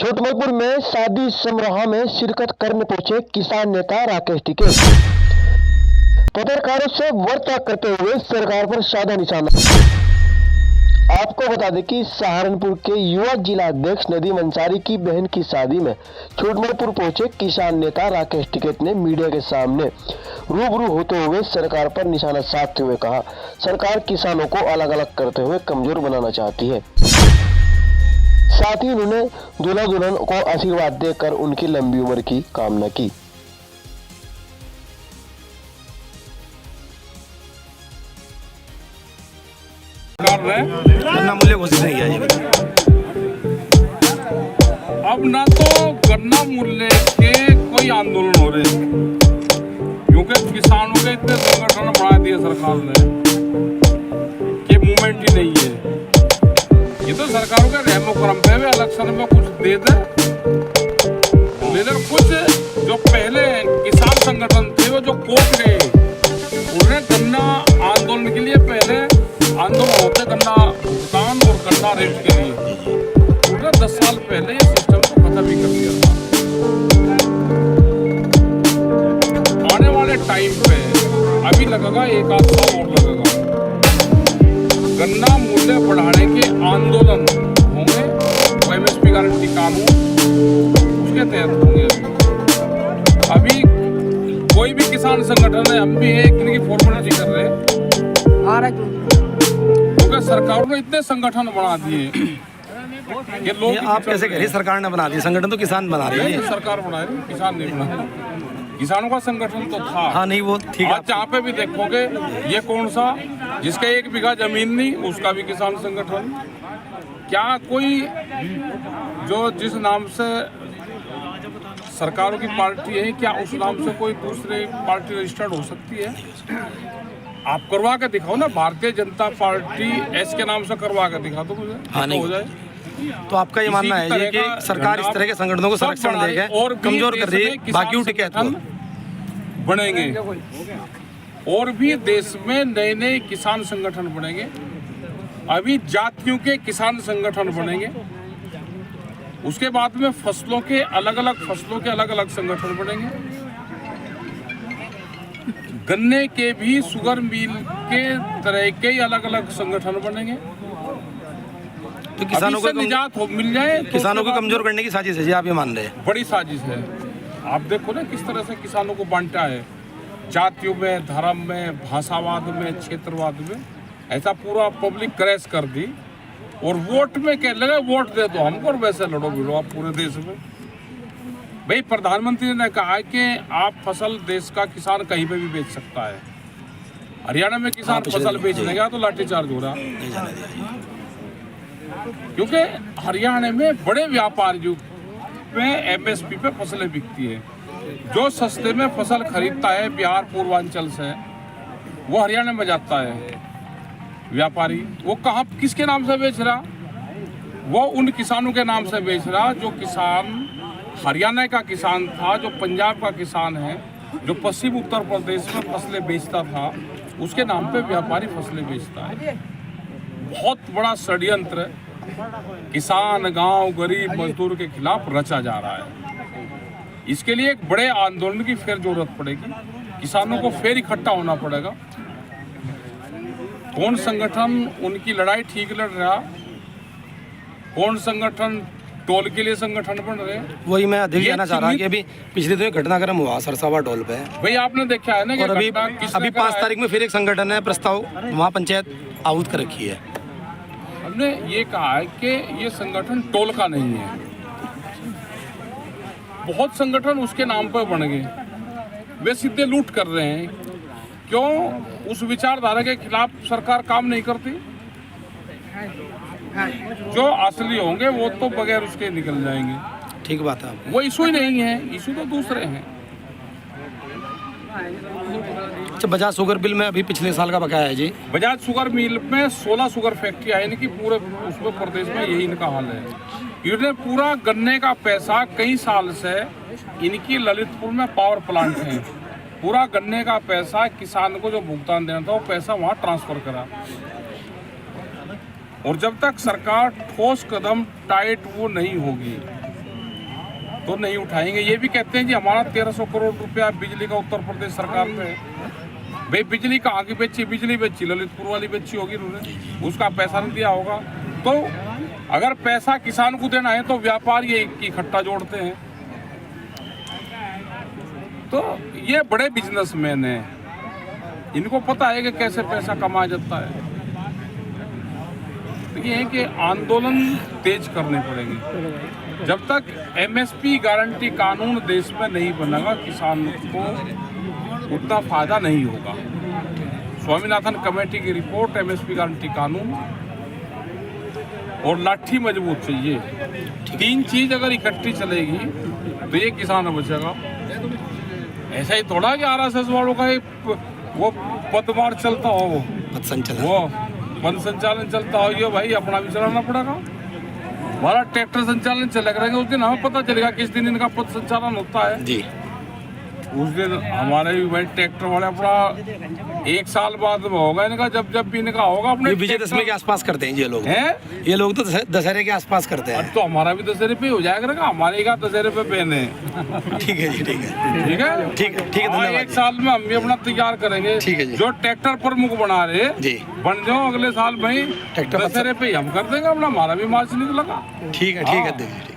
छोटमलपुर में शादी समारोह में शिरकत करने पहुंचे किसान नेता राकेश टिकैत। पत्रकारों से वार्ता करते हुए सरकार पर साधा निशाना। आपको बता दें कि सहारनपुर के युवा जिला अध्यक्ष नदीम अंसारी की बहन की शादी में छोटमलपुर पहुंचे किसान नेता राकेश टिकैत ने मीडिया के सामने रूबरू होते हुए सरकार पर निशाना साधते हुए कहा, सरकार किसानों को अलग अलग करते हुए कमजोर बनाना चाहती है। साथ ही उन्होंने दूल्हा दुल्हन को आशीर्वाद देकर उनकी लंबी उम्र की कामना की। गन्ना मूल्य घोषित नहीं किया जी। अब ना तो गन्ना मूल्य के कोई आंदोलन हो रहे हैं, क्योंकि किसानों के इतने संगठन बढ़ा दिए सरकार ने कि मूवमेंट ही नहीं है। ये तो सरकारों के रहमो करम पे भी इलेक्शन में कुछ दे दे, लेकिन कुछ जो पहले किसान संगठन थे वो जो कोट गए, उन्हें गन्ना आंदोलन के लिए पहले आंदोलन होते गन्ना भुगतान और गन्ना रेट के लिए उन्होंने 10 साल पहले ये सिस्टम को खत्म ही कर दिया था। आने वाले टाइम पे अभी लगेगा 1 आध साल और लगेगा, गन्ना मूल्य बढ़ाने के आंदोलन होंगे, एमएसपी गारंटी कानून उसके तहत होंगे। अभी कोई भी किसान संगठन है, हम भी एक इनकी फॉर्मेलिटी कर रहे हैं, क्योंकि सरकार ने इतने संगठन बना दिए कि लोग आप कैसे कह रही सरकार ने बना दिया, संगठन तो किसान बना रही है। सरकार बना रही, किसान नहीं बना। किसानों का संगठन तो था। हाँ नहीं वो ठीक है। आज जहाँ पे भी देखोगे ये कौन सा जिसका 1 बीघा जमीन नहीं, उसका भी किसान संगठन। क्या कोई जो जिस नाम से सरकारों की पार्टी है, क्या उस नाम से कोई दूसरी पार्टी रजिस्टर्ड हो सकती है? आप करवा के दिखाओ ना, भारतीय जनता पार्टी एस के नाम से करवा के दिखा दो मुझे। हाँ नहीं हो जाए। तो आपका ये मानना है ये कि सरकार इस तरह के संगठनों को संरक्षण देगा और कमजोर कर रही है, बाकी टिकैत बनेंगे और भी देश में नए नए किसान संगठन बनेंगे। अभी जातियों के किसान संगठन बनेंगे, उसके बाद में फसलों के अलग अलग संगठन बनेंगे। गन्ने के भी शुगर मिल के तरह के अलग अलग संगठन बनेंगे। तो किसानों को निजात मिल जाए, किसानों को कमजोर करने की साजिश है जी, आप ये मान रहे हैं? बड़ी साजिश है। आप देखो ना किस तरह से किसानों को बांटा है, जातियों में, धर्म में, भाषावाद में, क्षेत्रवाद में, ऐसा पूरा पब्लिक क्रैश कर दी। और वोट में क्या लगा, वोट दे दो हमको और वैसे लड़ो भिड़ो आप पूरे देश में। भाई प्रधानमंत्री ने कहा है कि आप फसल देश का किसान कहीं पे भी बेच सकता है। हरियाणा में किसान फसल बेचने गया तो लाठीचार्ज हो रहा, क्योंकि हरियाणा में बड़े व्यापारियों में एमएसपी पे फसलें बिकती है। जो सस्ते में फसल खरीदता है बिहार पूर्वांचल से, वो हरियाणा में जाता है व्यापारी। वो कहाँ किसके नाम से बेच रहा? वो उन किसानों के नाम से बेच रहा जो किसान हरियाणा का किसान था, जो पंजाब का किसान है, जो पश्चिम उत्तर प्रदेश में फसलें बेचता था, उसके नाम पे व्यापारी फसलें बेचता है। बहुत बड़ा षड्यंत्र किसान, गांव, गरीब मजदूर के खिलाफ रचा जा रहा है। इसके लिए एक बड़े आंदोलन की फिर जरूरत पड़ेगी, किसानों को फिर इकट्ठा होना पड़ेगा। कौन संगठन उनकी लड़ाई ठीक लड़ रहा, कौन संगठन टोल के लिए संगठन बन रहे, वही मैं अधिक कहना चाह रहा कि अभी पिछले दिन घटनाक्रम हुआ सरसावा टोल पे। भाई आपने देखा है ना कि और अभी 5 तारीख में फिर एक संगठन है प्रस्ताव वहाँ पंचायत आहूत कर रखी है। हमने ये कहा है कि ये संगठन टोल का नहीं है। बहुत संगठन उसके नाम पर बन गए, वे सीधे लूट कर रहे हैं। क्यों? उस विचारधारा के खिलाफ सरकार काम नहीं करती। जो असली होंगे वो तो बगैर उसके निकल जाएंगे। ठीक बात है। वो इशू ही नहीं है, इशू तो दूसरे हैं। अच्छा, बजाज शुगर बिल में अभी पिछले साल का बकाया है जी। बजाज शुगर मिल में 16 शुगर फैक्ट्री है, इनकी पूरे उसमें प्रदेश में यही इनका हाल है। इन्हें पूरा गन्ने का पैसा कई साल से, इनकी ललितपुर में पावर प्लांट है, पूरा गन्ने का पैसा किसान को जो भुगतान देना था वो पैसा वहाँ ट्रांसफर करा। और जब तक सरकार ठोस कदम टाइट वो नहीं होगी, तो नहीं उठाएंगे। ये भी कहते हैं जी हमारा 1300 करोड़ रुपया बिजली का उत्तर प्रदेश सरकार पे है। भाई बिजली कहाँ की बेची? बिजली बेची ललितपुर वाली बेची होगी उन्होंने, उसका पैसा नहीं दिया होगा। तो अगर पैसा किसान को देना है तो व्यापारी इकट्ठा जोड़ते हैं। तो ये बड़े बिजनेसमैन हैं, इनको पता है कि कैसे पैसा कमाया जाता है। तो ये है कि आंदोलन तेज करने पड़ेंगे। जब तक एमएसपी गारंटी कानून देश में नहीं बनेगा किसान को उतना फायदा नहीं होगा। स्वामीनाथन कमेटी की रिपोर्ट, एमएसपी गारंटी कानून और लाठी मजबूत चाहिए, तीन चीज अगर इकट्ठी चलेगी तो ये किसान बचेगा। ऐसा ही थोड़ा कि आरएसएस वालों का वो पदभार चलता हो, वो पद संचालन चलता हो, ये भाई अपना भी चलाना पड़ेगा। हमारा ट्रैक्टर संचालन चले करेंगे उस दिन हमें पता चलेगा किस दिन इनका पद संचालन होता है जी। उस दिन हमारे भी भाई ट्रैक्टर वाले अपना 1 साल बाद में होगा इनका, जब भी इनका होगा अपने विजयदशमी के आसपास करते हैं ये लोग हैं। ये लोग तो दशहरे के आसपास करते हैं। तो हमारा भी दशहरे पे हो जाएगा, हमारे का दशहरे पे पहने। ठीक है जी, ठीक है, ठीक है, ठीक है, ठीक है, धन्यवाद। 1 साल में हम भी अपना तैयार करेंगे। ठीक है जी। जो ट्रैक्टर प्रमुख बना रहे जी, बन जाओ अगले साल भाई, ट्रैक्टर दशहरे पे हम कर देंगे अपना, हमारा भी मार्च निकलेगा। ठीक है, ठीक है।